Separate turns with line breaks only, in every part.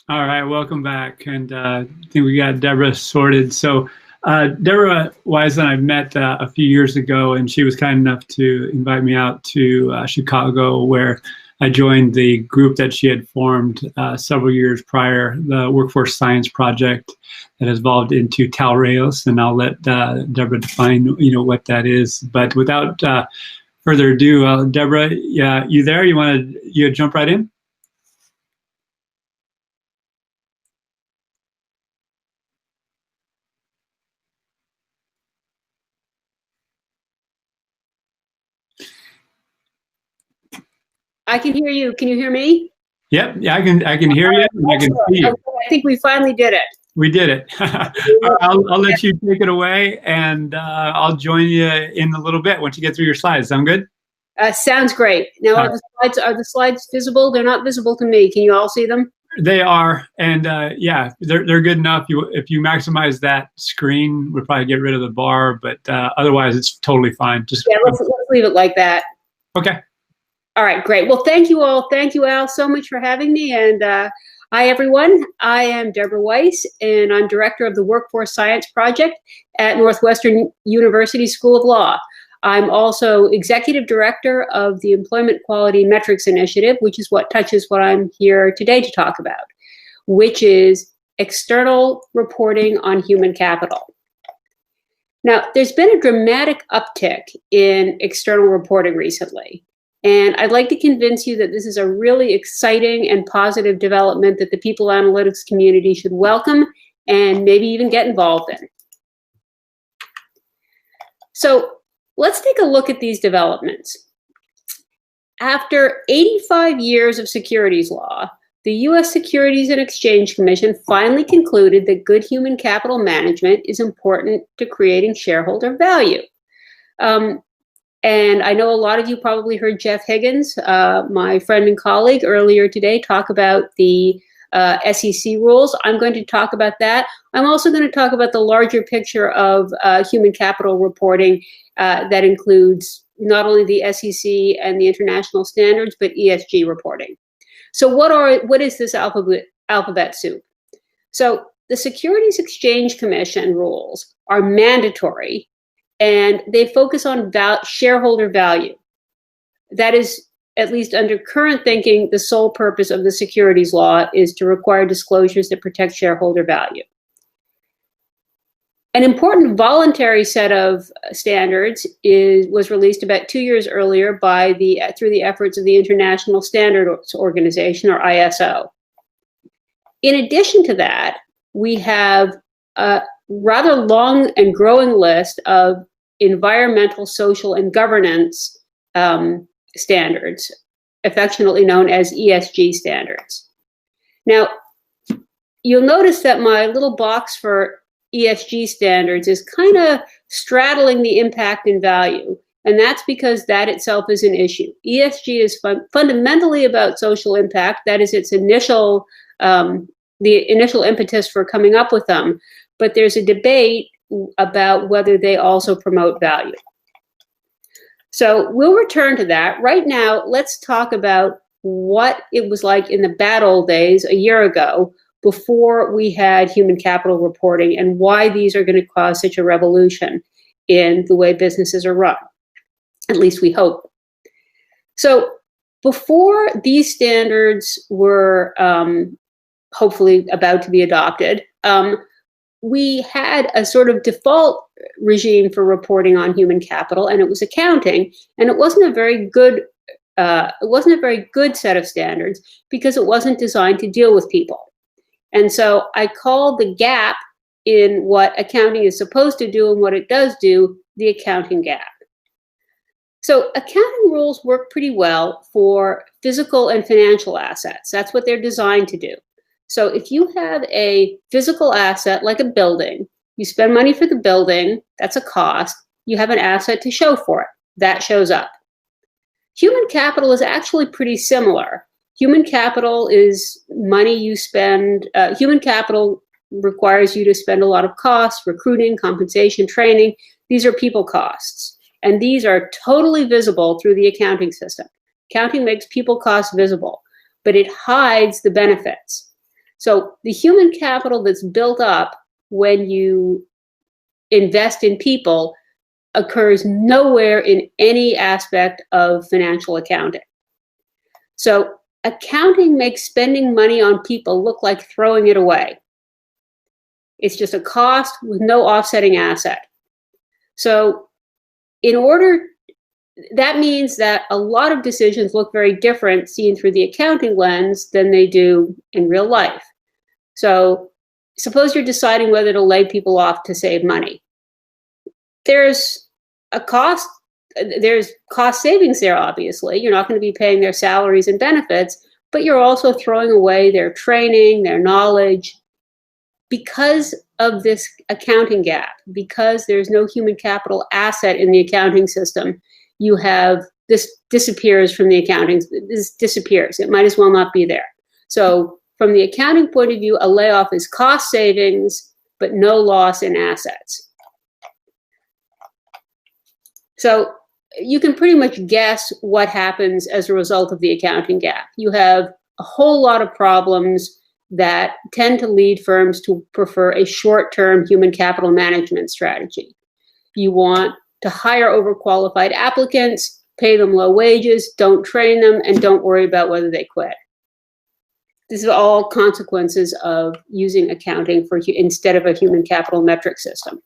All right, welcome back. And I think we got Deborah sorted. So, Deborah Weiss and I met a few years ago, and she was kind enough to invite me out to Chicago, where I joined the group that she had formed several years prior, the Workforce Science Project that has evolved into Talreos. And I'll let Deborah define, what that is. But without further ado, Deborah, yeah, you there? You jump right in?
I can hear you. Can you hear me?
Yep, yeah, I can hear you and I can see you.
Okay, I think we finally did it.
We did it. I'll let you take it away, and I'll join you in a little bit once you get through your slides. Sound good?
Sounds great. Now, are the slides visible? They're not visible to me. Can you all see them?
They are, and yeah, they're good enough. If you maximize that screen, we'll probably get rid of the bar, but otherwise, it's totally fine. Just
Yeah, let's leave it like that.
Okay.
All right, great. Well, thank you all. Thank you, Al, so much for having me. And hi, everyone. I am Deborah Weiss, and I'm director of the Workforce Science Project at Northwestern University School of Law. I'm also executive director of the Employment Quality Metrics Initiative, which is what touches what I'm here today to talk about, which is external reporting on human capital. Now, there's been a dramatic uptick in external reporting recently. And I'd like to convince you that this is a really exciting and positive development that the people analytics community should welcome and maybe even get involved in. So let's take a look at these developments. After 85 years of securities law, the U.S. Securities and Exchange Commission finally concluded that good human capital management is important to creating shareholder value. And I know a lot of you probably heard Jeff Higgins, my friend and colleague, earlier today talk about the SEC rules. I'm going to talk about that. I'm also going to talk about the larger picture of human capital reporting that includes not only the SEC and the international standards, but ESG reporting. So what is this alphabet soup? So the Securities Exchange Commission rules are mandatory, and they focus on shareholder value. That is, at least under current thinking, the sole purpose of the securities law is to require disclosures that protect shareholder value. An important voluntary set of standards was released about 2 years earlier through the efforts of the International Standards Organization, or ISO. In addition to that, we have a rather long and growing list of environmental, social, and governance standards, affectionately known as ESG standards. Now, you'll notice that my little box for ESG standards is kind of straddling the impact and value, and that's because that itself is an issue. ESG is fundamentally about social impact. That is its initial, the initial impetus for coming up with them, but there's a debate about whether they also promote value. So we'll return to that. Right now, let's talk about what it was like in the bad old days a year ago, before we had human capital reporting, and why these are going to cause such a revolution in the way businesses are run. At least we hope. So before these standards were hopefully about to be adopted, we had a sort of default regime for reporting on human capital, and it was accounting, and it wasn't a very good set of standards because it wasn't designed to deal with people. And so I call the gap in what accounting is supposed to do and what it does do the accounting gap. So accounting rules work pretty well for physical and financial assets. That's what they're designed to do. So if you have a physical asset like a building, you spend money for the building, that's a cost. You have an asset to show for it. That shows up. Human capital is actually pretty similar. Human capital is money you spend. Human capital requires you to spend a lot of costs, recruiting, compensation, training. These are people costs. And these are totally visible through the accounting system. Accounting makes people costs visible, but it hides the benefits. So the human capital that's built up when you invest in people occurs nowhere in any aspect of financial accounting. So accounting makes spending money on people look like throwing it away. It's just a cost with no offsetting asset. So that means that a lot of decisions look very different seen through the accounting lens than they do in real life. So suppose you're deciding whether to lay people off to save money. There's cost savings there, obviously. You're not going to be paying their salaries and benefits, but you're also throwing away their training, their knowledge. Because of this accounting gap, because there's no human capital asset in the accounting system, you have this disappears from the accounting. This disappears. It might as well not be there. So from the accounting point of view, a layoff is cost savings, but no loss in assets. So you can pretty much guess what happens as a result of the accounting gap. You have a whole lot of problems that tend to lead firms to prefer a short-term human capital management strategy. You want to hire overqualified applicants, pay them low wages, don't train them, and don't worry about whether they quit. This is all consequences of using accounting instead of a human capital metric system.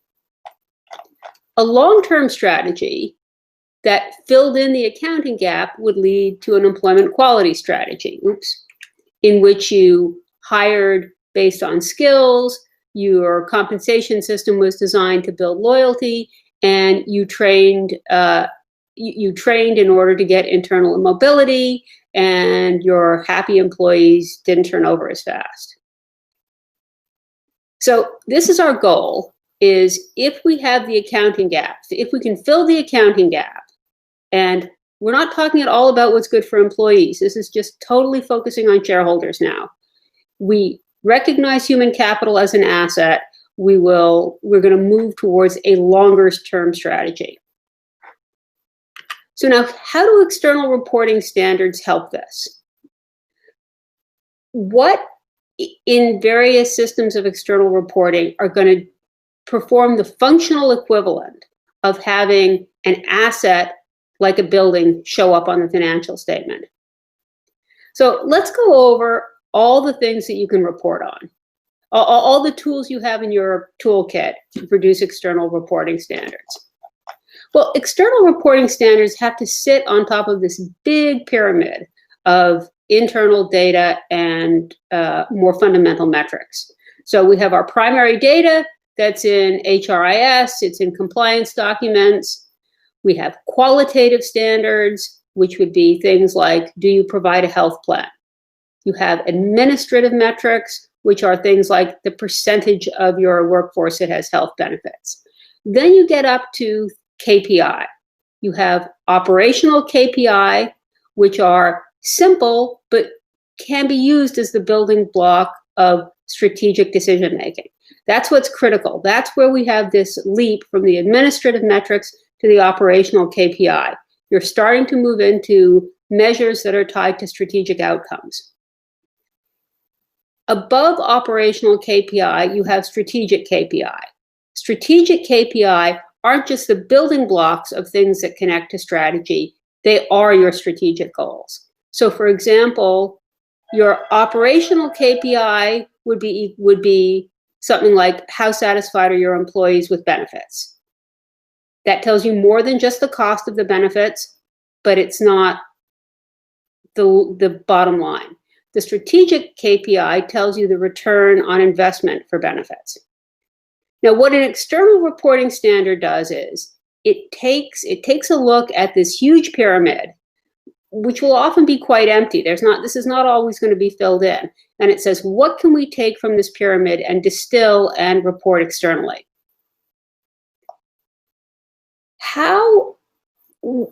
A long-term strategy that filled in the accounting gap would lead to an employment quality strategy, in which you hired based on skills, your compensation system was designed to build loyalty, and you trained in order to get internal mobility, and your happy employees didn't turn over as fast. So this is our goal, is if we have the accounting gap, if we can fill the accounting gap, and we're not talking at all about what's good for employees. This is just totally focusing on shareholders now. We recognize human capital as an asset. We're going to move towards a longer term strategy. So now, how do external reporting standards help this? What in various systems of external reporting are going to perform the functional equivalent of having an asset like a building show up on the financial statement? So let's go over all the things that you can report on, all the tools you have in your toolkit to produce external reporting standards. Well, external reporting standards have to sit on top of this big pyramid of internal data and more fundamental metrics. So we have our primary data that's in HRIS, it's in compliance documents. We have qualitative standards, which would be things like, do you provide a health plan? You have administrative metrics, which are things like the percentage of your workforce that has health benefits. Then you get up to KPI. You have operational KPI, which are simple, but can be used as the building block of strategic decision making. That's what's critical. That's where we have this leap from the administrative metrics to the operational KPI. You're starting to move into measures that are tied to strategic outcomes. Above operational KPI, you have strategic KPI. Strategic KPI aren't just the building blocks of things that connect to strategy. They are your strategic goals. So for example, your operational KPI would be something like, how satisfied are your employees with benefits? That tells you more than just the cost of the benefits, but it's not the bottom line. The strategic KPI tells you the return on investment for benefits. Now, what an external reporting standard does is it takes a look at this huge pyramid, which will often be quite empty. This is not always going to be filled in. And it says, what can we take from this pyramid and distill and report externally?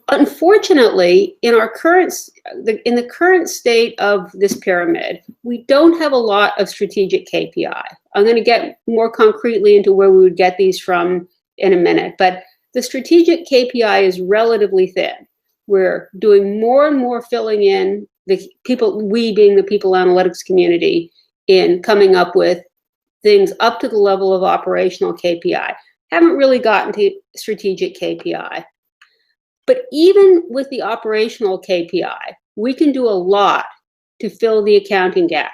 Unfortunately, in the current state of this pyramid, we don't have a lot of strategic KPI. I'm going to get more concretely into where we would get these from in a minute, but the strategic KPI is relatively thin. We're doing more and more filling in, we being the people analytics community, in coming up with things up to the level of operational KPI. Haven't really gotten to strategic KPI. But even with the operational KPI, we can do a lot to fill the accounting gap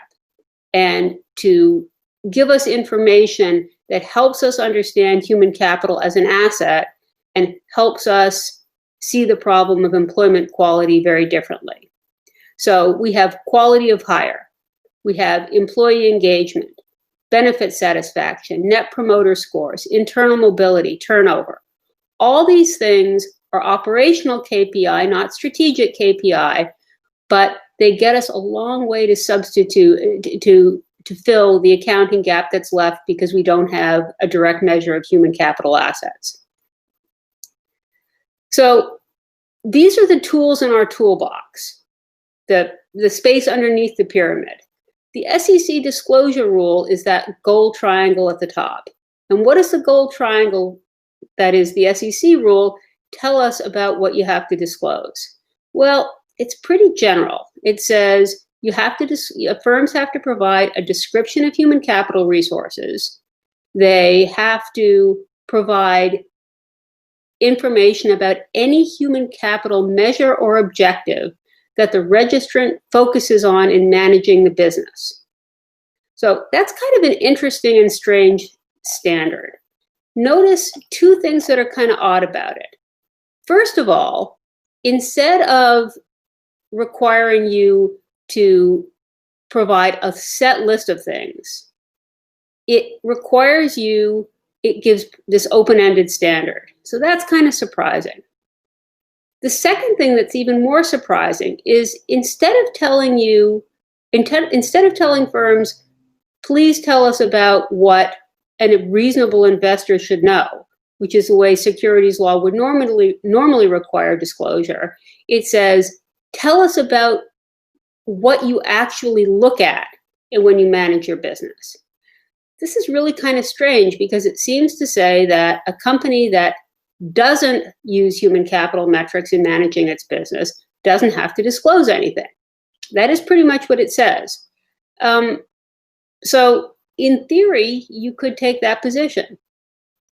and to give us information that helps us understand human capital as an asset and helps us see the problem of employment quality very differently. So we have quality of hire, we have employee engagement, benefit satisfaction, net promoter scores, internal mobility, turnover. All these things are operational KPI, not strategic KPI, but they get us a long way to substitute, to fill the accounting gap that's left because we don't have a direct measure of human capital assets. So these are the tools in our toolbox, the space underneath the pyramid. The SEC disclosure rule is that gold triangle at the top. And what does the gold triangle, that is the SEC rule, tell us about what you have to disclose? Well, it's pretty general. It says firms have to provide a description of human capital resources. They have to provide information about any human capital measure or objective that the registrant focuses on in managing the business. So that's kind of an interesting and strange standard. Notice two things that are kind of odd about it. First of all, instead of requiring you to provide a set list of things, it gives this open-ended standard. So that's kind of surprising. The second thing that's even more surprising is instead of telling firms, please tell us about what a reasonable investor should know, which is the way securities law would normally require disclosure, it says, tell us about what you actually look at when you manage your business. This is really kind of strange because it seems to say that a company that doesn't use human capital metrics in managing its business doesn't have to disclose anything. That is pretty much what it says. So in theory, you could take that position,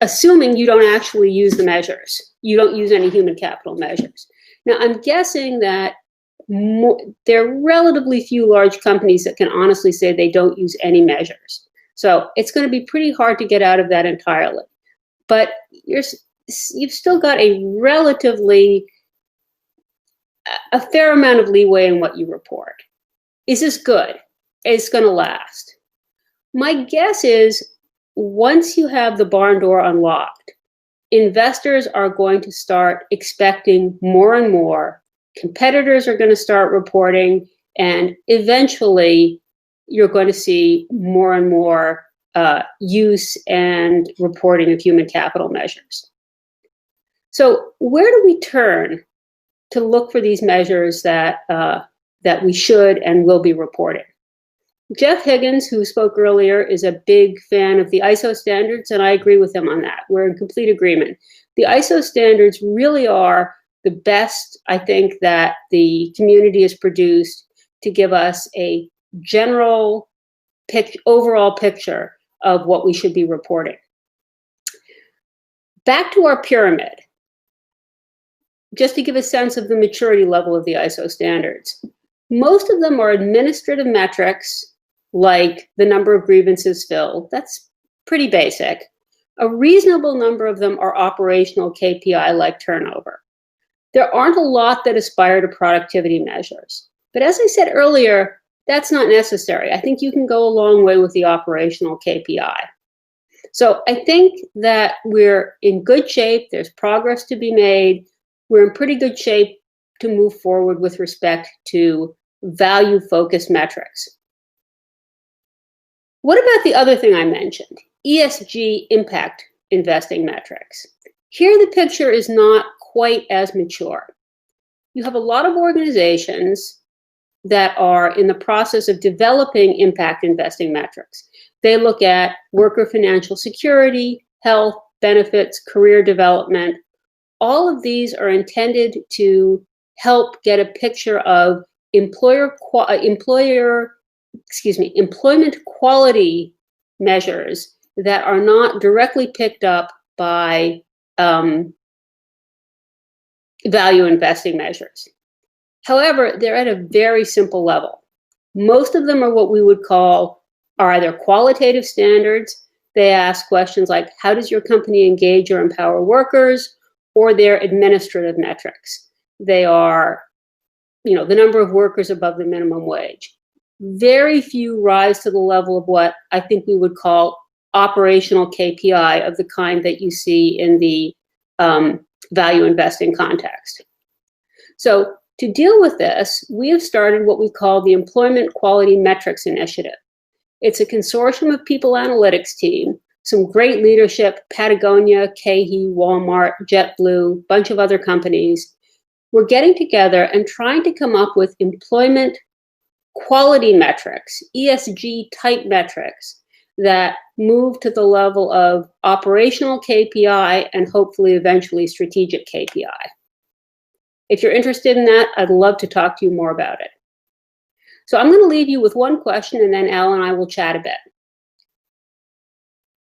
assuming you don't actually use the measures. You don't use any human capital measures. Now, I'm guessing that there are relatively few large companies that can honestly say they don't use any measures. So it's going to be pretty hard to get out of that entirely. But you've still got a fair amount of leeway in what you report. Is this good? It's going to last. My guess is once you have the barn door unlocked, investors are going to start expecting more and more. Competitors are going to start reporting, and eventually you're going to see more and more use and reporting of human capital measures. So where do we turn to look for these measures that we should and will be reporting? Jeff Higgins, who spoke earlier, is a big fan of the ISO standards, and I agree with him on that. We're in complete agreement. The ISO standards really are the best, I think, that the community has produced to give us a general overall picture of what we should be reporting. Back to our pyramid, just to give a sense of the maturity level of the ISO standards. Most of them are administrative metrics, like the number of grievances filled. That's pretty basic. A reasonable number of them are operational KPI, like turnover. There aren't a lot that aspire to productivity measures. But as I said earlier, that's not necessary. I think you can go a long way with the operational KPI. So I think that we're in good shape. There's progress to be made. We're in pretty good shape to move forward with respect to value-focused metrics. What about the other thing I mentioned, ESG impact investing metrics? Here the picture is not quite as mature. You have a lot of organizations that are in the process of developing impact investing metrics. They look at worker financial security, health, benefits, career development. All of these are intended to help get a picture of employer employment quality measures that are not directly picked up by value investing measures. However, they're at a very simple level. Most of them are what we would call are either qualitative standards. They ask questions like, how does your company engage or empower workers? Or they're administrative metrics. They are, the number of workers above the minimum wage. Very few rise to the level of what I think we would call operational KPI of the kind that you see in the value investing context. So to deal with this, we have started what we call the Employment Quality Metrics Initiative. It's a consortium of people analytics team, some great leadership, Patagonia, KeHE, Walmart, JetBlue, bunch of other companies. We're getting together and trying to come up with employment quality metrics, ESG type metrics that move to the level of operational KPI and hopefully eventually strategic KPI. If you're interested in that, I'd love to talk to you more about it. So I'm going to leave you with one question, and then Al and I will chat a bit.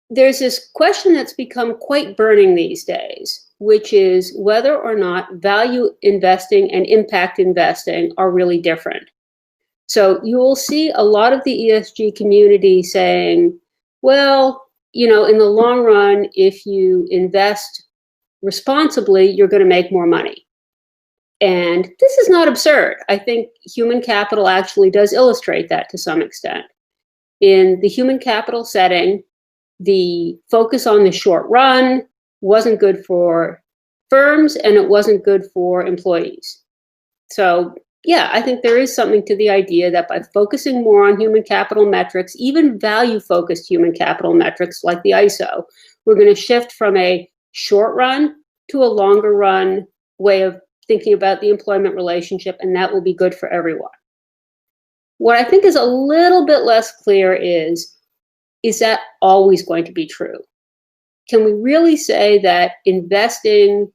There's this question that's become quite burning these days, which is whether or not value investing and impact investing are really different. So you will see a lot of the ESG community saying, well, in the long run, if you invest responsibly, you're going to make more money. And this is not absurd. I think human capital actually does illustrate that to some extent. In the human capital setting, the focus on the short run wasn't good for firms and it wasn't good for employees. So yeah, I think there is something to the idea that by focusing more on human capital metrics, even value-focused human capital metrics like the ISO, we're going to shift from a short run to a longer run way of thinking about the employment relationship, and that will be good for everyone. What I think is a little bit less clear is that always going to be true? Can we really say that investing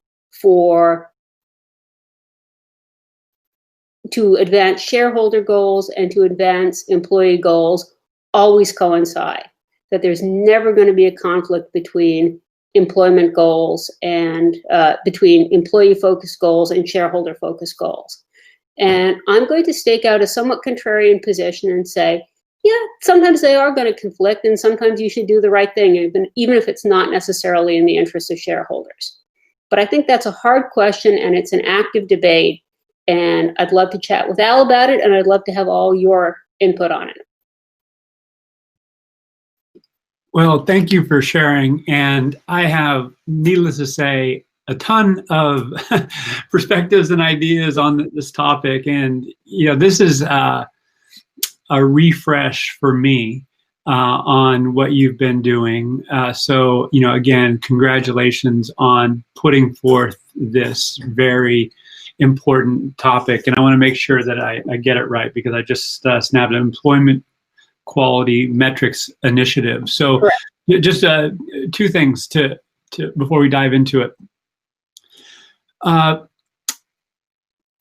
to advance shareholder goals and to advance employee goals always coincide? That there's never going to be a conflict between employment goals and between employee-focused goals and shareholder-focused goals. And I'm going to stake out a somewhat contrarian position and say, yeah, sometimes they are going to conflict, and sometimes you should do the right thing, even if it's not necessarily in the interest of shareholders. But I think that's a hard question, and it's an active debate, and I'd love to chat with Al about it, and I'd love to have all your input on it.
Well, thank you for sharing. And I have, needless to say, a ton of perspectives and ideas on this topic. And, this is a refresh for me on what you've been doing. So, again, congratulations on putting forth this very important topic. And I want to make sure that I get it right, because I just snapped an employment quality metrics initiative. So
correct.
Just two things to before we dive into it.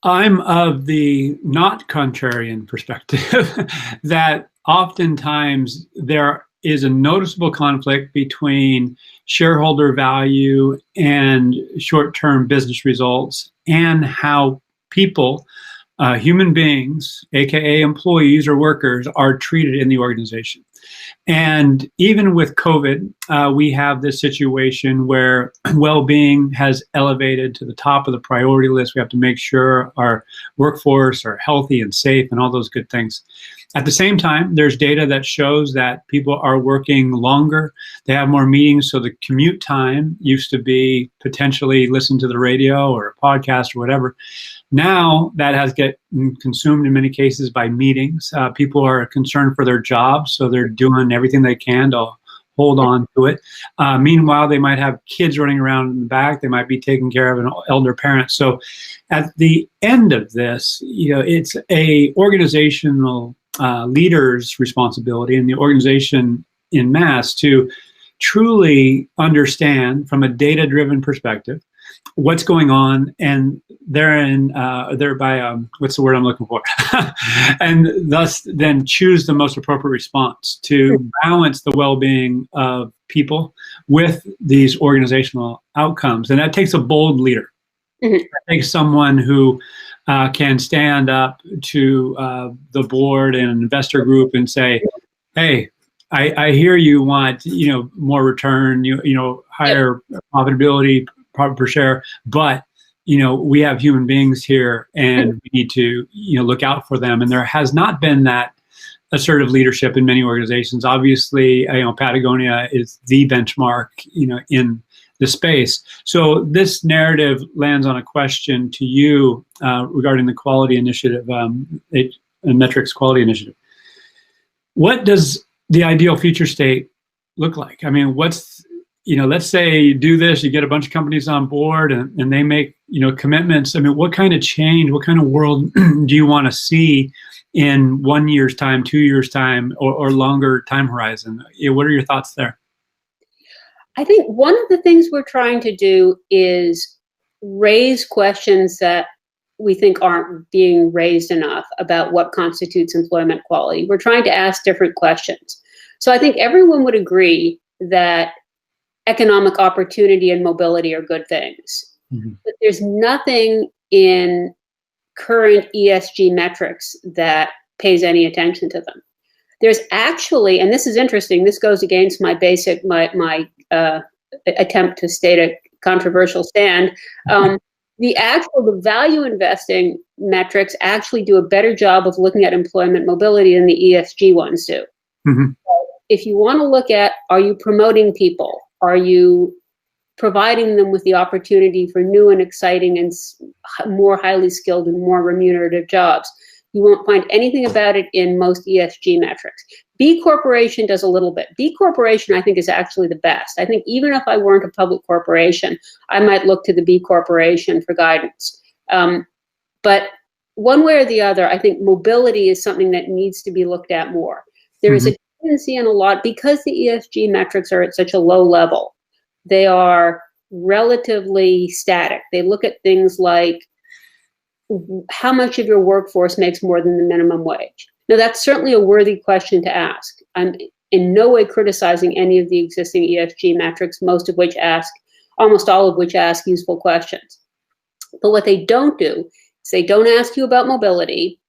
I'm of the not contrarian perspective that oftentimes there is a noticeable conflict between shareholder value and short-term business results, and how people, human beings, aka employees or workers, are treated in the organization. And even with COVID, we have this situation where well-being has elevated to the top of the priority list. We have to make sure our workforce are healthy and safe and all those good things. At the same time, there's data that shows that people are working longer. They have more meetings, so the commute time used to be potentially listen to the radio or a podcast or whatever. Now that has get consumed in many cases by meetings. People are concerned for their jobs, so they're doing everything they can to hold on to it. Meanwhile, they might have kids running around in the back. They might be taking care of an elder parent. So at the end of this, it's a organizational leader's responsibility, and the organization in mass, to truly understand from a data-driven perspective what's going on, and thereby what's the word I'm looking for, and thus then choose the most appropriate response to balance the well-being of people with these organizational outcomes. And that takes a bold leader. Mm-hmm. It takes someone who can stand up to the board and an investor group and say, hey, I hear you want, more return, higher profitability per share, but we have human beings here, and we need to look out for them. And there has not been that assertive leadership in many organizations. Obviously, Patagonia is the benchmark, in the space. So this narrative lands on a question to you regarding the quality initiative, metrics quality initiative. What does the ideal future state look like? I mean, let's say you do this, you get a bunch of companies on board and they make, commitments. I mean, what kind of change, what kind of world do you want to see in 1 year's time, 2 years' time, or longer time horizon? What are your thoughts there?
I think one of the things we're trying to do is raise questions that we think aren't being raised enough about what constitutes employment quality. We're trying to ask different questions. So I think everyone would agree that economic opportunity and mobility are good things. Mm-hmm. But there's nothing in current ESG metrics that pays any attention to them. There's actually, and this is interesting, this goes against my attempt to state a controversial stand. The value investing metrics actually do a better job of looking at employment mobility than the ESG ones do. Mm-hmm. If you want to look at, are you promoting people? Are you providing them with the opportunity for new and exciting and more highly skilled and more remunerative jobs? You won't find anything about it in most ESG metrics. B Corporation does a little bit. B Corporation, I think, is actually the best. I think even if I weren't a public corporation, I might look to the B Corporation for guidance. But one way or the other, I think mobility is something that needs to be looked at more. There is a tendency in a lot, because the ESG metrics are at such a low level, they are relatively static. They look at things like how much of your workforce makes more than the minimum wage. Now, that's certainly a worthy question to ask. I'm in no way criticizing any of the existing ESG metrics, almost all of which ask useful questions. But what they don't do is they don't ask you about mobility.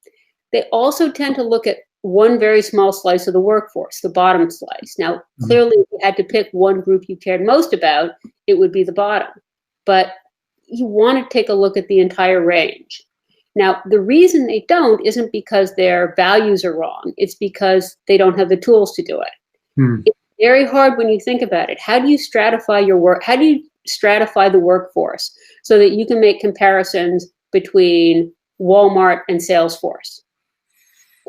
They also tend to look at one very small slice of the workforce, the bottom slice. Now, clearly, if you had to pick one group you cared most about, it would be the bottom. But you want to take a look at the entire range. Now, the reason they don't isn't because their values are wrong. It's because they don't have the tools to do it. It's very hard when you think about it. How do you stratify your work? How do you stratify the workforce so that you can make comparisons between Walmart and Salesforce?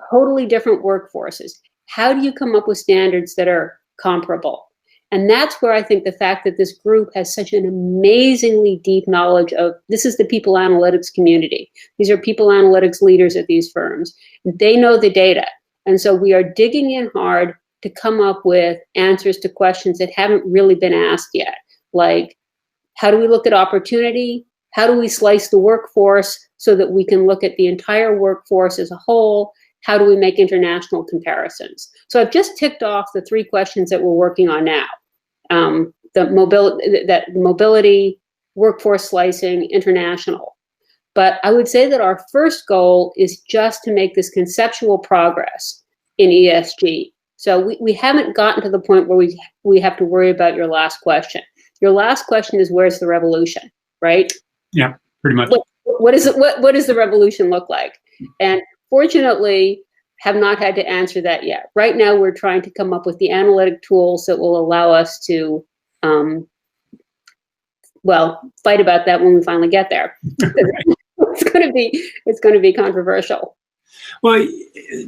Totally different workforces. How do you come up with standards that are comparable? And that's where I think the fact that this group has such an amazingly deep knowledge of, this is the people analytics community. These are people analytics leaders at these firms. They know the data. And so we are digging in hard to come up with answers to questions that haven't really been asked yet. Like, how do we look at opportunity? How do we slice the workforce so that we can look at the entire workforce as a whole? How do we make international comparisons? So I've just ticked off the 3 questions that we're working on now. The mobility, workforce slicing, international. But I would say that our first goal is just to make this conceptual progress in ESG. So we haven't gotten to the point where we have to worry about your last question. Your last question is, where's the revolution, right?
Yeah, pretty much.
What does the revolution look like? And fortunately, have not had to answer that yet. Right now, we're trying to come up with the analytic tools that will allow us to, fight about that when we finally get there. It's going to be controversial.
Well,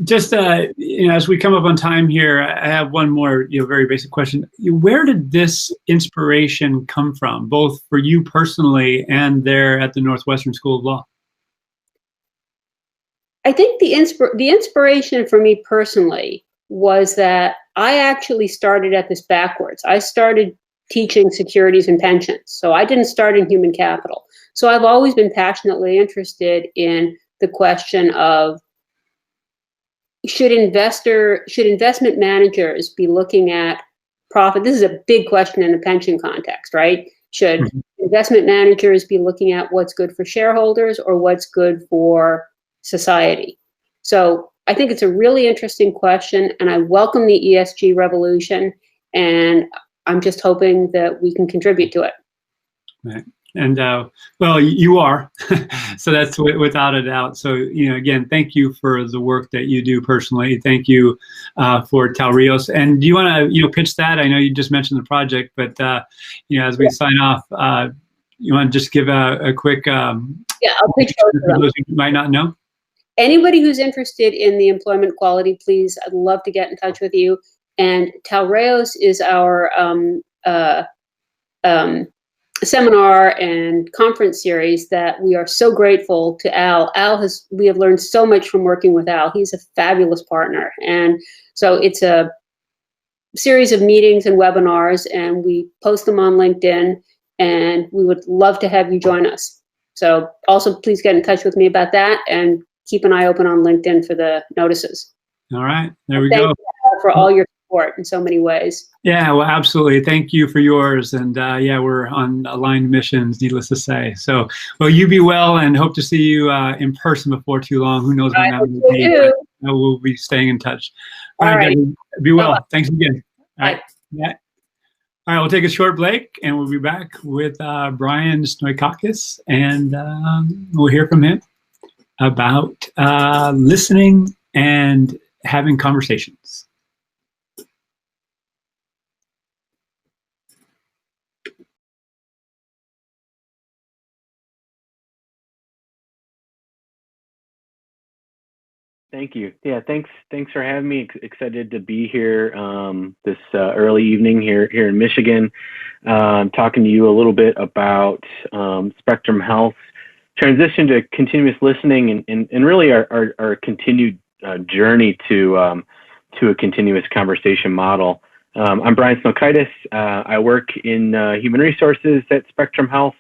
just as we come up on time here, I have one more very basic question. Where did this inspiration come from, both for you personally and there at the Northwestern School of Law?
I think the inspiration for me personally was that I actually started at this backwards. I started teaching securities and pensions. So I didn't start in human capital. So I've always been passionately interested in the question of should investment managers be looking at profit? This is a big question in the pension context, right? Should investment managers be looking at what's good for shareholders or what's good for society? So I think it's a really interesting question, and I welcome the ESG revolution, and I'm just hoping that we can contribute to it.
Right. And well, you are, so that's without a doubt. So, again, thank you for the work that you do personally. Thank you for Talreos. And do you want to, pitch that? I know you just mentioned the project, but as we sign off, you want to just give a quick
I'll pitch
for those who might not know.
Anybody who's interested in the employment quality, please, I'd love to get in touch with you. And Talreos is our seminar and conference series that we are so grateful to Al. We have learned so much from working with Al. He's a fabulous partner. And so it's a series of meetings and webinars, and we post them on LinkedIn, and we would love to have you join us. So also please get in touch with me about that, and keep an eye open on LinkedIn for the notices.
All right, there we go.
Thank you for all your support in so many ways.
Yeah, well, absolutely. Thank you for yours. And we're on aligned missions, needless to say. So, well, you be well, and hope to see you in person before too long. Who knows when that will be, but we'll be staying in touch. All right. Debbie, be well. Bye-bye. Thanks again. All right. Yeah. All right, we'll take a short break, and we'll be back with Brian Stoikakis, and we'll hear from him about listening and having conversations.
Thank you. Yeah, thanks for having me. Excited to be here this early evening here in Michigan. Talking to you a little bit about Spectrum Health transition to continuous listening and really our continued journey to a continuous conversation model. I'm Brian Stoikakis. I work in human resources at Spectrum Health.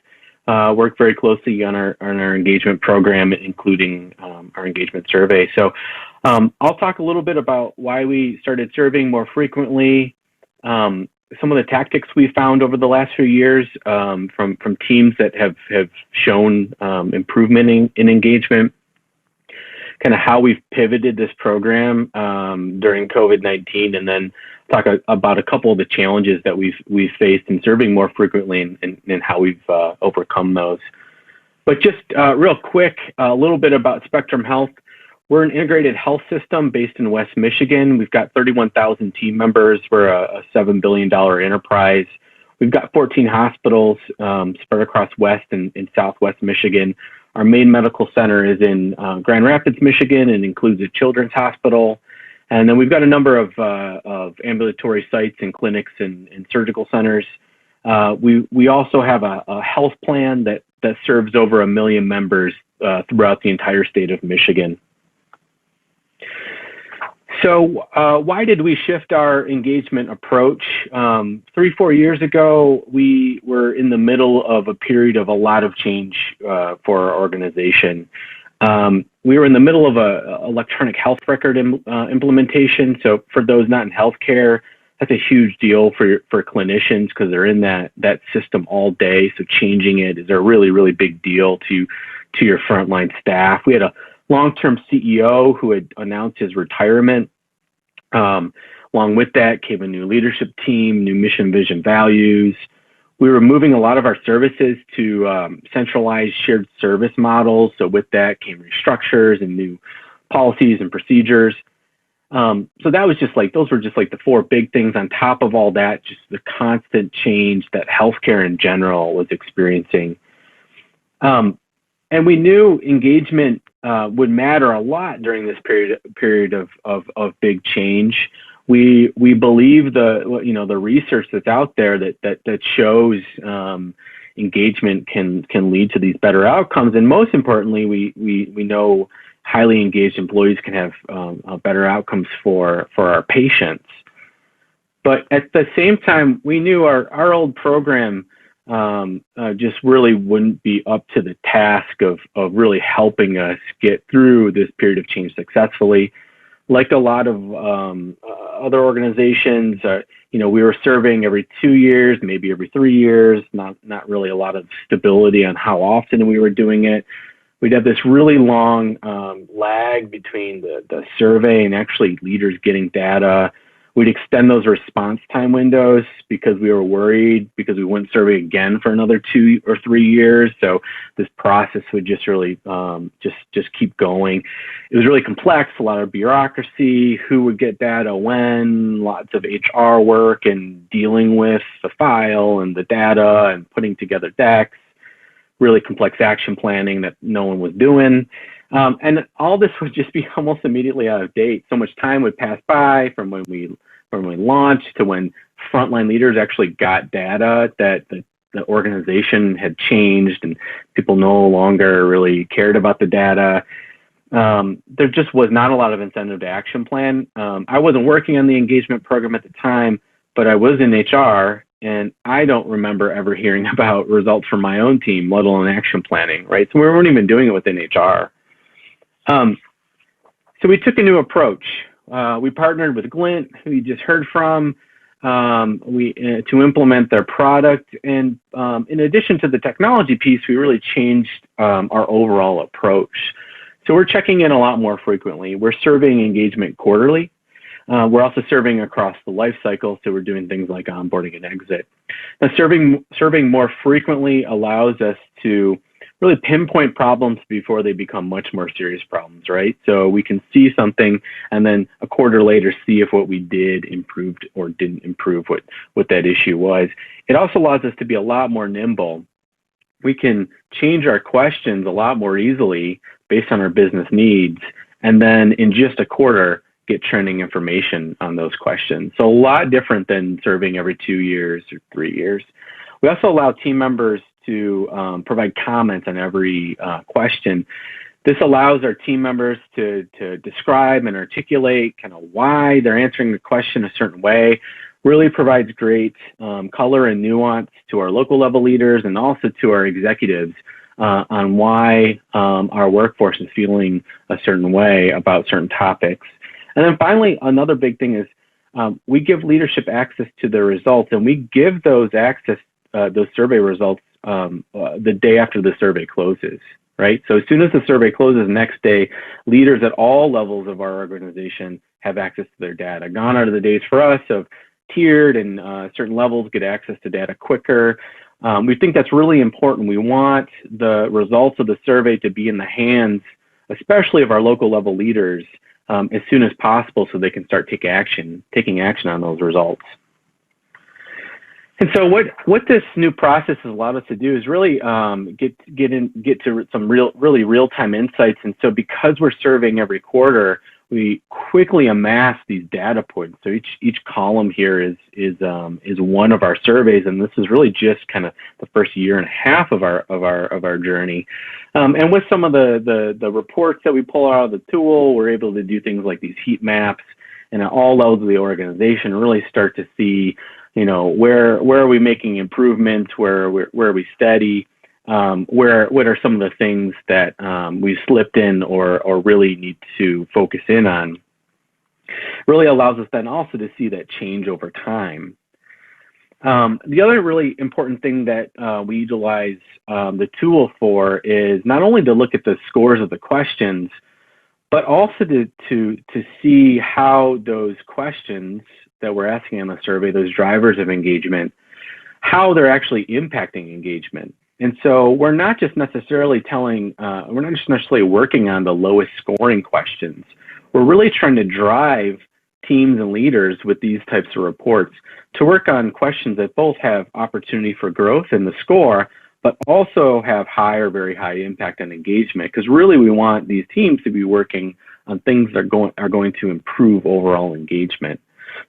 Work very closely on our engagement program, including our engagement survey. So I'll talk a little bit about why we started surveying more frequently, some of the tactics we found over the last few years from teams that have shown improvement in engagement, kind of how we've pivoted this program during COVID-19, and then talk about a couple of the challenges that we've faced in serving more frequently and how we've overcome those. But just real quick, a little bit about Spectrum Health. We're an integrated health system based in West Michigan. We've got 31,000 team members. We're a $7 billion enterprise. We've got 14 hospitals spread across West and Southwest Michigan. Our main medical center is in Grand Rapids, Michigan, and includes a children's hospital. And then we've got a number of ambulatory sites and clinics and surgical centers. We also have a health plan that serves over 1 million members throughout the entire state of Michigan. So why did we shift our engagement approach? 3-4 years ago, we were in the middle of a period of a lot of change for our organization. We were in the middle of a electronic health record implementation. So for those not in healthcare, that's a huge deal for clinicians because they're in that system all day. So changing it is a really, really big deal to your frontline staff. We had a long-term CEO who had announced his retirement. Along with that came a new leadership team, new mission, vision, values. We were moving a lot of our services to centralized shared service models. So with that came restructures and new policies and procedures. So that was those were just like the 4 big things. On top of all that, just the constant change that healthcare in general was experiencing. And we knew engagement would matter a lot during this period of big change. We believe the research that's out there that shows engagement can lead to these better outcomes, and most importantly, we know highly engaged employees can have better outcomes for our patients. But at the same time, we knew our old program just really wouldn't be up to the task of really helping us get through this period of change successfully. Like a lot of other organizations, we were serving every 2 years, maybe every 3 years, not really a lot of stability on how often we were doing it. We'd have this really long lag between the survey and actually leaders getting data. We'd extend those response time windows because we were worried because we wouldn't survey again for another 2 or 3 years. So this process would just really just keep going. It was really complex, a lot of bureaucracy, who would get data when, lots of HR work and dealing with the file and the data and putting together decks, really complex action planning that no one was doing. And all this would just be almost immediately out of date. So much time would pass by from when we launched to when frontline leaders actually got data that the organization had changed and people no longer really cared about the data. There just was not a lot of incentive to action plan. I wasn't working on the engagement program at the time, but I was in HR, and I don't remember ever hearing about results from my own team, let alone action planning, right? So we weren't even doing it within HR. So we took a new approach. We partnered with Glint, who you just heard from, to implement their product. And in addition to the technology piece, we really changed our overall approach. So we're checking in a lot more frequently. We're surveying engagement quarterly. We're also surveying across the life cycle, so we're doing things like onboarding and exit. Now, surveying more frequently allows us to really pinpoint problems before they become much more serious problems, right? So we can see something and then a quarter later see if what we did improved or didn't improve what that issue was. It also allows us to be a lot more nimble. We can change our questions a lot more easily based on our business needs, and then in just a quarter, get trending information on those questions. So a lot different than surveying every 2 years or 3 years. We also allow team members to provide comments on every question. This allows our team members to describe and articulate kind of why they're answering the question a certain way. Really provides great color and nuance to our local level leaders and also to our executives on why our workforce is feeling a certain way about certain topics. And then finally, another big thing is we give leadership access to the results, and we give those survey results the day after the survey closes, right? So as soon as the survey closes, next day, leaders at all levels of our organization have access to their data. Gone are the days for us of tiered and certain levels get access to data quicker. We think that's really important. We want the results of the survey to be in the hands, especially of our local level leaders, as soon as possible so they can start taking action on those results. And so what this new process has allowed us to do is really get to some really real-time insights. And so because we're surveying every quarter, we quickly amass these data points. So each column here is one of our surveys, and this is really just kind of the first year and a half of our journey. And with some of the reports that we pull out of the tool, we're able to do things like these heat maps, and at all levels of the organization, really start to see, where are we making improvements, where are we steady, what are some of the things that we've slipped in or really need to focus in on. Really allows us then also to see that change over time. The other really important thing that we utilize the tool for is not only to look at the scores of the questions, but also to see how those questions that we're asking on the survey, those drivers of engagement, how they're actually impacting engagement. And so we're not just necessarily working on the lowest scoring questions. We're really trying to drive teams and leaders with these types of reports to work on questions that both have opportunity for growth in the score, but also have very high impact on engagement. Because really we want these teams to be working on things that are going to improve overall engagement.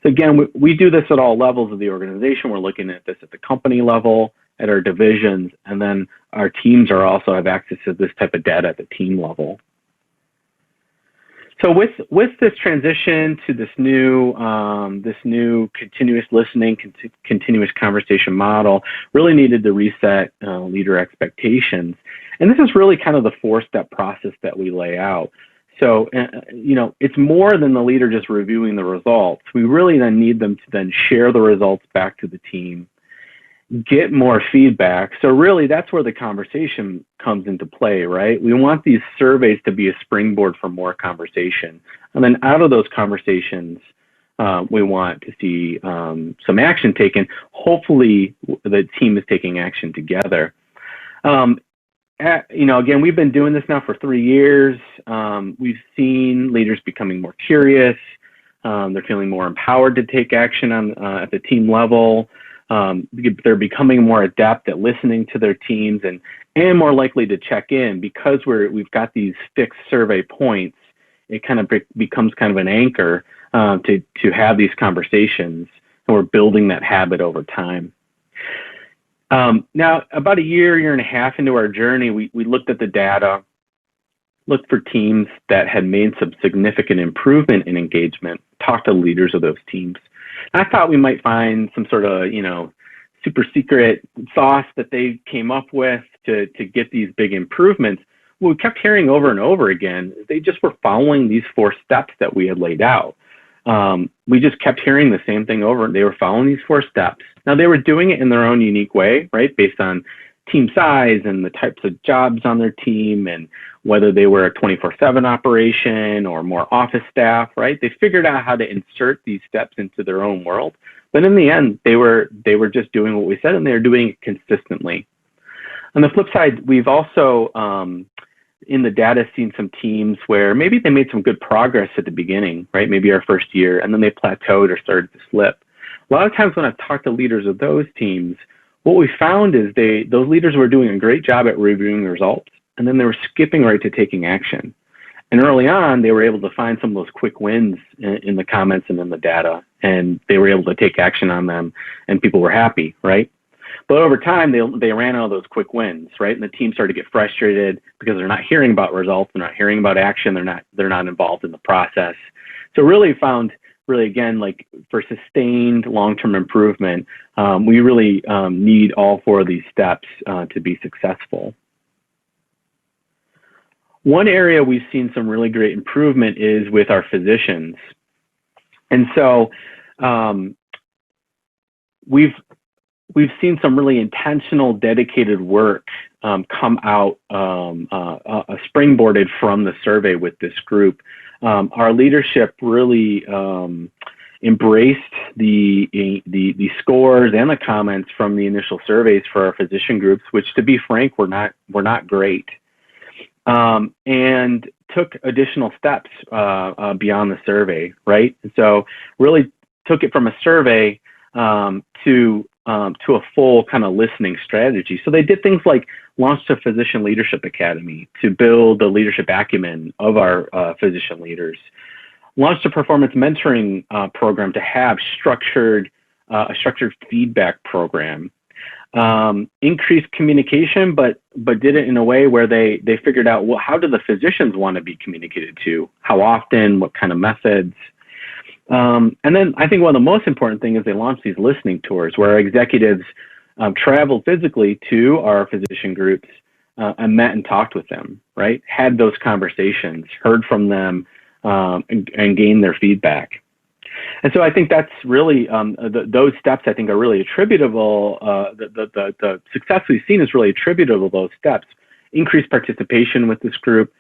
So again, we do this at all levels of the organization. We're looking at this at the company level, at our divisions, and then our teams also have access to this type of data at the team level. So with this transition to this new continuous listening, continuous conversation model, really needed to reset leader expectations. And this is really kind of the 4-step process that we lay out. So, it's more than the leader just reviewing the results. We really then need them to then share the results back to the team, get more feedback. So really, that's where the conversation comes into play, right? We want these surveys to be a springboard for more conversation. And then out of those conversations, we want to see some action taken. Hopefully, the team is taking action together. Again, we've been doing this now for 3 years. We've seen leaders becoming more curious. They're feeling more empowered to take action at the team level. They're becoming more adept at listening to their teams and more likely to check in because we've got these fixed survey points. It kind of becomes kind of an anchor to have these conversations, and we're building that habit over time. Now, about a year and a half into our journey, we looked at the data, looked for teams that had made some significant improvement in engagement, talked to leaders of those teams. And I thought we might find some sort of, super secret sauce that they came up with to get these big improvements. What we kept hearing over and over again, they just were following these 4 steps that we had laid out. We just kept hearing the same thing over. They were following these 4 steps. Now, they were doing it in their own unique way, right, based on team size and the types of jobs on their team and whether they were a 24/7 operation or more office staff, right? They figured out how to insert these steps into their own world. But in the end, they were just doing what we said, and they were doing it consistently. On the flip side, we've also, in the data, seen some teams where maybe they made some good progress at the beginning, right? Maybe our first year, and then they plateaued or started to slip. A lot of times when I've talked to leaders of those teams, what we found is those leaders were doing a great job at reviewing the results, and then they were skipping right to taking action. And early on, they were able to find some of those quick wins in the comments and in the data, and they were able to take action on them, and people were happy, right? But over time, they ran out of those quick wins, right? And the team started to get frustrated because they're not hearing about results, they're not hearing about action, they're not involved in the process. So really found, again, like for sustained long-term improvement, we really need all 4 of these steps to be successful. One area we've seen some really great improvement is with our physicians. And so we've seen some really intentional, dedicated work come out, springboarded from the survey with this group. Our leadership really embraced the scores and the comments from the initial surveys for our physician groups, which, to be frank, were not great, and took additional steps beyond the survey, right? And so really took it from a survey to a full kind of listening strategy. So they did things like launched a physician leadership academy to build the leadership acumen of our physician leaders, launched a performance mentoring program to have a structured feedback program, increased communication, but did it in a way where they figured out, well, how do the physicians want to be communicated to? How often? What kind of methods? And then I think one of the most important things is they launched these listening tours where our executives traveled physically to our physician groups and met and talked with them, right? Had those conversations, heard from them, and gained their feedback. And so I think that's really, those steps I think are really attributable, the success we've seen is really attributable to those steps. Increased participation with this group,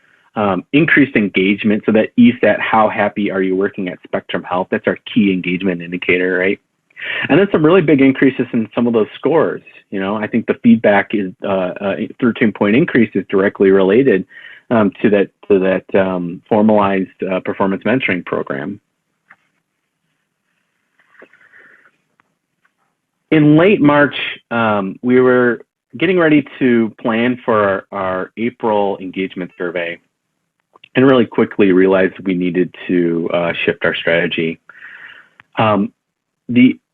increased engagement, so that ESAT, how happy are you working at Spectrum Health? That's our key engagement indicator, right? And then some really big increases in some of those scores. I think the feedback is 13-point increase is directly related to that formalized performance mentoring program. In late March, we were getting ready to plan for our April engagement survey, and really quickly realized we needed to shift our strategy.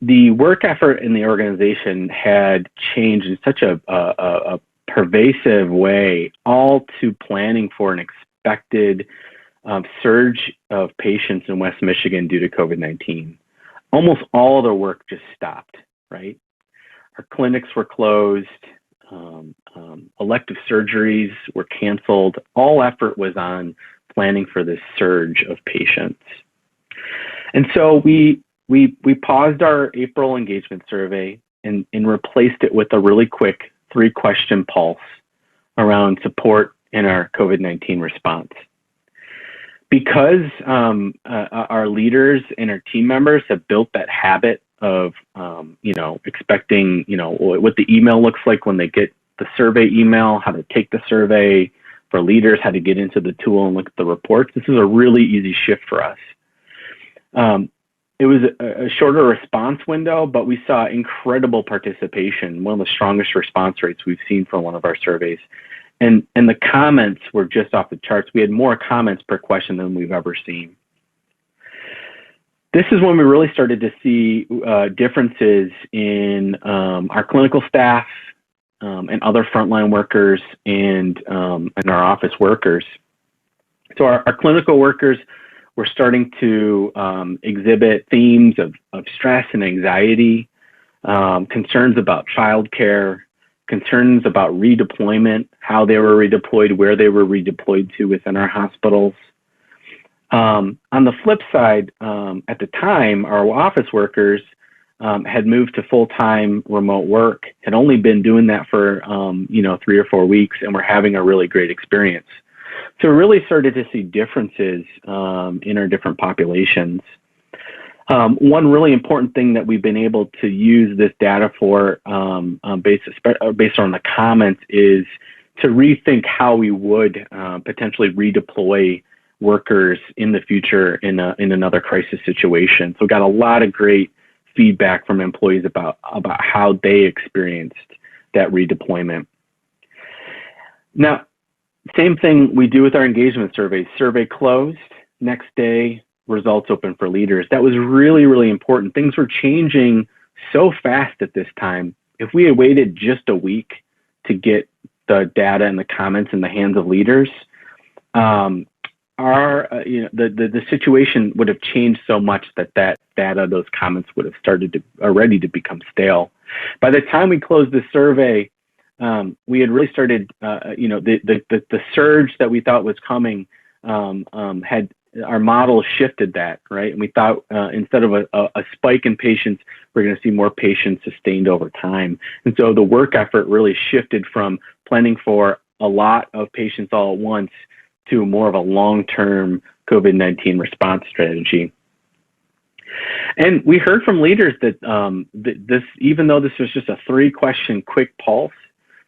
The work effort in the organization had changed in such a pervasive way, all to planning for an expected surge of patients in West Michigan due to COVID-19. Almost all of their work just stopped, right? Our clinics were closed, elective surgeries were canceled. All effort was on planning for this surge of patients. And so we paused our April engagement survey and replaced it with a really quick 3-question pulse around support in our COVID-19 response. Because our leaders and our team members have built that habit of, expecting, what the email looks like when they get the survey email, how to take the survey, for leaders, how to get into the tool and look at the reports. This is a really easy shift for us. It was a shorter response window, but we saw incredible participation, one of the strongest response rates we've seen for one of our surveys. And the comments were just off the charts. We had more comments per question than we've ever seen. This is when we really started to see differences in our clinical staff and other frontline workers and our office workers. So our clinical workers were starting to exhibit themes of stress and anxiety, concerns about childcare, concerns about redeployment, how they were redeployed, where they were redeployed to within our hospitals. On the flip side, at the time, our office workers had moved to full-time remote work, had only been doing that for 3 or 4 weeks, and were having a really great experience. So we really started to see differences in our different populations. One really important thing that we've been able to use this data for, based on the comments, is to rethink how we would potentially redeploy workers in the future in another crisis situation. So we got a lot of great feedback from employees about how they experienced that redeployment. Now, same thing we do with our engagement surveys. Survey closed, next day, results open for leaders. That was really, really important. Things were changing so fast at this time. If we had waited just a week to get the data and the comments in the hands of leaders, the situation would have changed so much that data, those comments would have started to already to become stale. By the time we closed the survey, we had really started, the surge that we thought was coming had our model shifted that, right? And we thought instead of a spike in patients, we're going to see more patients sustained over time. And so the work effort really shifted from planning for a lot of patients all at once to more of a long-term COVID-19 response strategy. And we heard from leaders that this, even though this was just a 3-question quick pulse,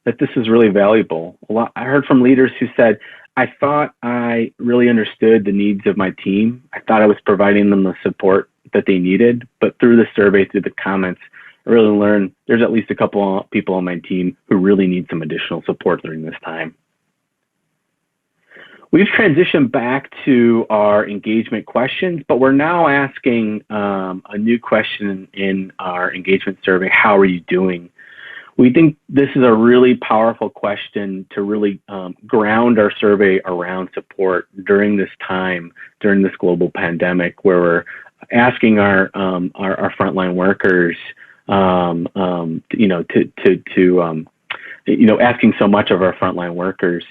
that this is really valuable. I heard from leaders who said, I thought I really understood the needs of my team. I thought I was providing them the support that they needed, but through the survey, through the comments, I really learned there's at least a couple of people on my team who really need some additional support during this time. We've transitioned back to our engagement questions, but we're now asking a new question in our engagement survey: how are you doing? We think this is a really powerful question to really ground our survey around support during this time, during this global pandemic, where we're asking our frontline workers, asking so much of our frontline workers.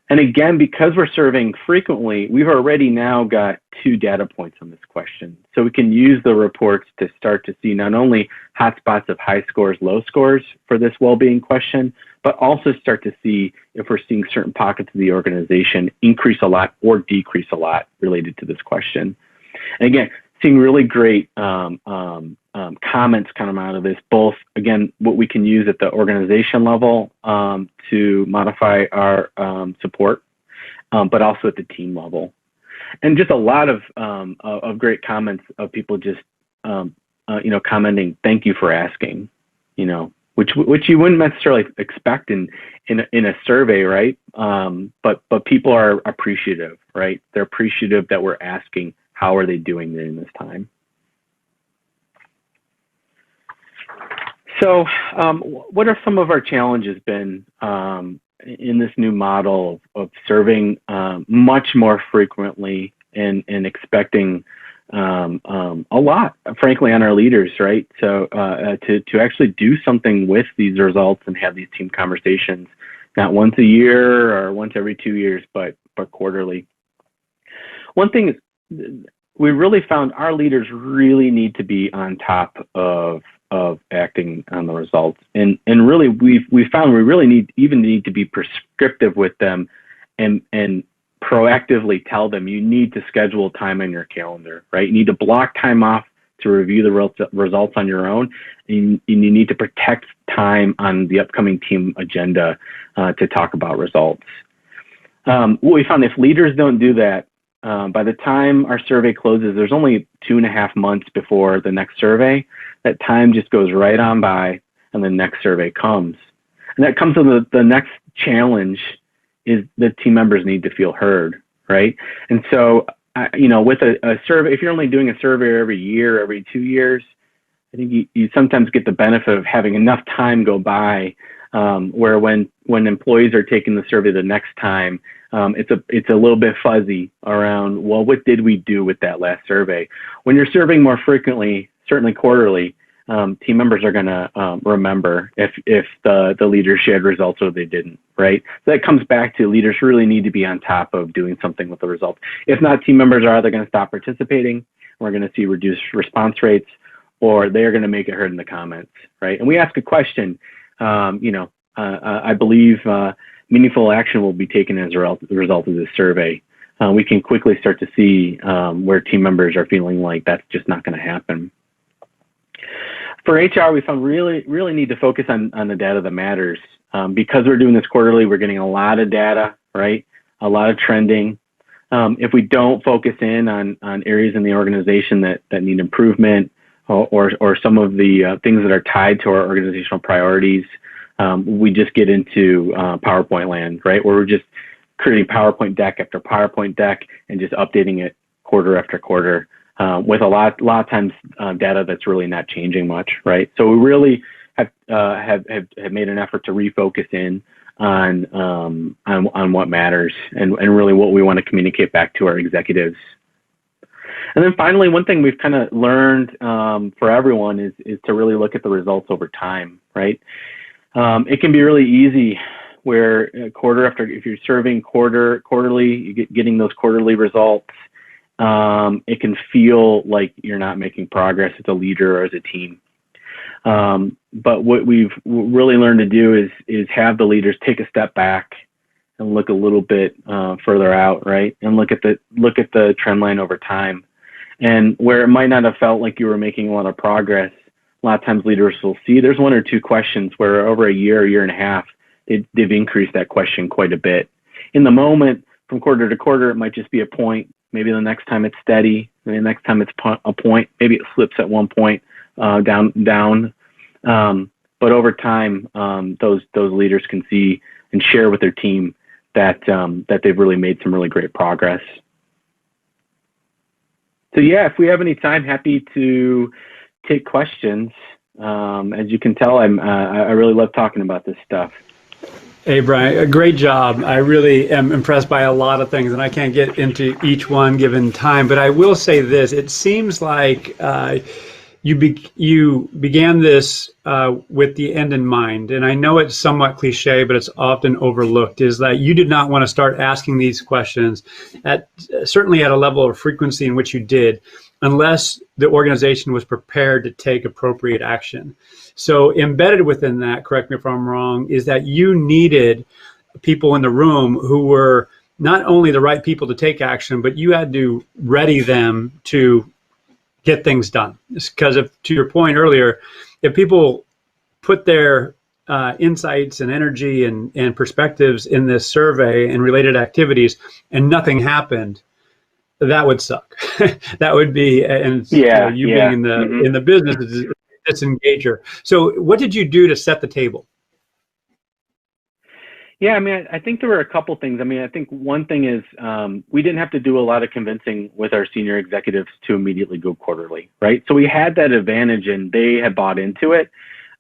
And again, because we're surveying frequently, we've already now got 2 data points on this question. So we can use the reports to start to see not only hotspots of high scores, low scores for this well-being question, but also start to see if we're seeing certain pockets of the organization increase a lot or decrease a lot related to this question. And again, seeing really great comments come out of this, both, again, what we can use at the organization level to modify our support, but also at the team level. And just a lot of great comments of people just, commenting, thank you for asking, which you wouldn't necessarily expect in a survey, right? But people are appreciative, right? They're appreciative that we're asking, how are they doing during this time? So what are some of our challenges been in this new model of serving much more frequently and expecting a lot, frankly, on our leaders, right? So to actually do something with these results and have these team conversations, not once a year or once every 2 years, but quarterly. One thing is, we really found our leaders really need to be on top of acting on the results, and really we found we really need to be prescriptive with them, and proactively tell them you need to schedule time on your calendar, right? You need to block time off to review the results on your own, and you need to protect time on the upcoming team agenda to talk about results. What we found, if leaders don't do that, by the time our survey closes, there's only 2.5 months before the next survey. That time just goes right on by, and the next survey comes. And that comes to the next challenge, is the team members need to feel heard, right? And so, with a survey, if you're only doing a survey every year, every 2 years, I think you sometimes get the benefit of having enough time go by, where when employees are taking the survey the next time, it's a little bit fuzzy around, well, what did we do with that last survey? When you're serving more frequently, certainly quarterly, team members are going to remember if the leaders shared results or they didn't, right? So that comes back to leaders really need to be on top of doing something with the results. If not, team members are either going to stop participating, we're going to see reduced response rates, or they're going to make it heard in the comments, right? And we ask a question, I believe meaningful action will be taken as a result of this survey. We can quickly start to see where team members are feeling like that's just not going to happen. For HR, we found really need to focus on the data that matters. Because we're doing this quarterly, we're getting a lot of data, right? A lot of trending. If we don't focus in on areas in the organization that need improvement, or some of the things that are tied to our organizational priorities, we just get into PowerPoint land, right? Where we're just creating PowerPoint deck after PowerPoint deck and just updating it quarter after quarter, with a lot of times data that's really not changing much, right? So we really have made an effort to refocus in on what matters and really what we want to communicate back to our executives. And then finally, one thing we've kind of learned for everyone is to really look at the results over time, right? It can be really easy where if you're serving quarterly, you getting those quarterly results, it can feel like you're not making progress as a leader or as a team. But what we've really learned to do is have the leaders take a step back and look a little bit further out, right? And look at the trend line over time. And where it might not have felt like you were making a lot of progress, a lot of times leaders will see there's 1 or 2 questions where over a year and a half, they've increased that question quite a bit. In the moment, from quarter to quarter, it might just be a point. Maybe the next time it's steady. Maybe the next time it's a point. Maybe it slips at one point down. But over time, those leaders can see and share with their team that they've really made some really great progress. So yeah, if we have any time, happy to take questions. As you can tell, I really love talking about this stuff.
Hey, Brian, a great job. I really am impressed by a lot of things, and I can't get into each one given time, but I will say this. It seems like you began this with the end in mind, and I know it's somewhat cliche, but it's often overlooked, is that you did not want to start asking these questions certainly at a level of frequency in which you did, unless the organization was prepared to take appropriate action. So embedded within that, correct me if I'm wrong, is that you needed people in the room who were not only the right people to take action, but you had to ready them to get things done. Because to your point earlier, if people put their insights and energy and perspectives in this survey and related activities and nothing happened, that would suck. That would be, and being in the business is a disengager. So what did you do to set the table?
Yeah, I mean, I think there were a couple things. I mean, I think one thing is we didn't have to do a lot of convincing with our senior executives to immediately go quarterly, right? So we had that advantage, and they had bought into it,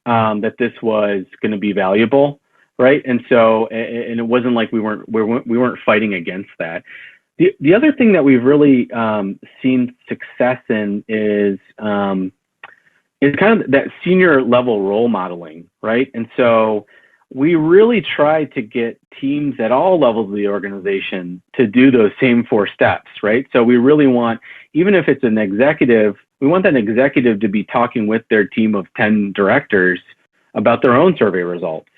that this was going to be valuable. right? And so, and it wasn't like we weren't fighting against that. The other thing that we've really seen success in is kind of that senior level role modeling, right? And so we really try to get teams at all levels of the organization to do those same 4 steps, right? So we really want, even if it's an executive, we want that executive to be talking with their team of 10 directors about their own survey results.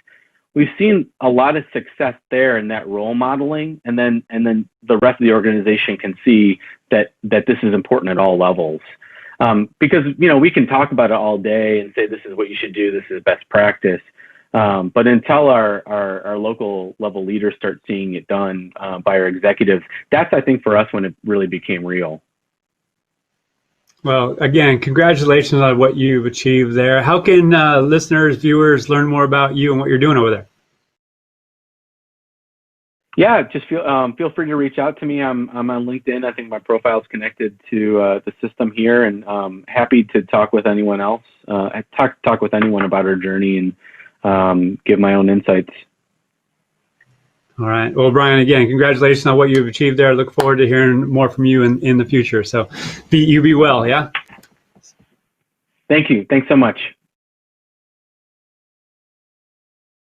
We've seen a lot of success there in that role modeling, and then the rest of the organization can see that this is important at all levels. Because, you know, we can talk about it all day and say, this is what you should do, this is best practice. But until our local level leaders start seeing it done by our executives, that's, I think, for us when it really became real.
Well, again, congratulations on what you've achieved there. How can listeners, viewers learn more about you and what you're doing over there?
Yeah, just feel free to reach out to me. I'm on LinkedIn. I think my profile is connected to the system here, and happy to talk with anyone else. Talk with anyone about our journey and give my own insights.
All right. Well, Brian, again, congratulations on what you've achieved there. I look forward to hearing more from you in the future. So you be well, yeah?
Thank you. Thanks so much.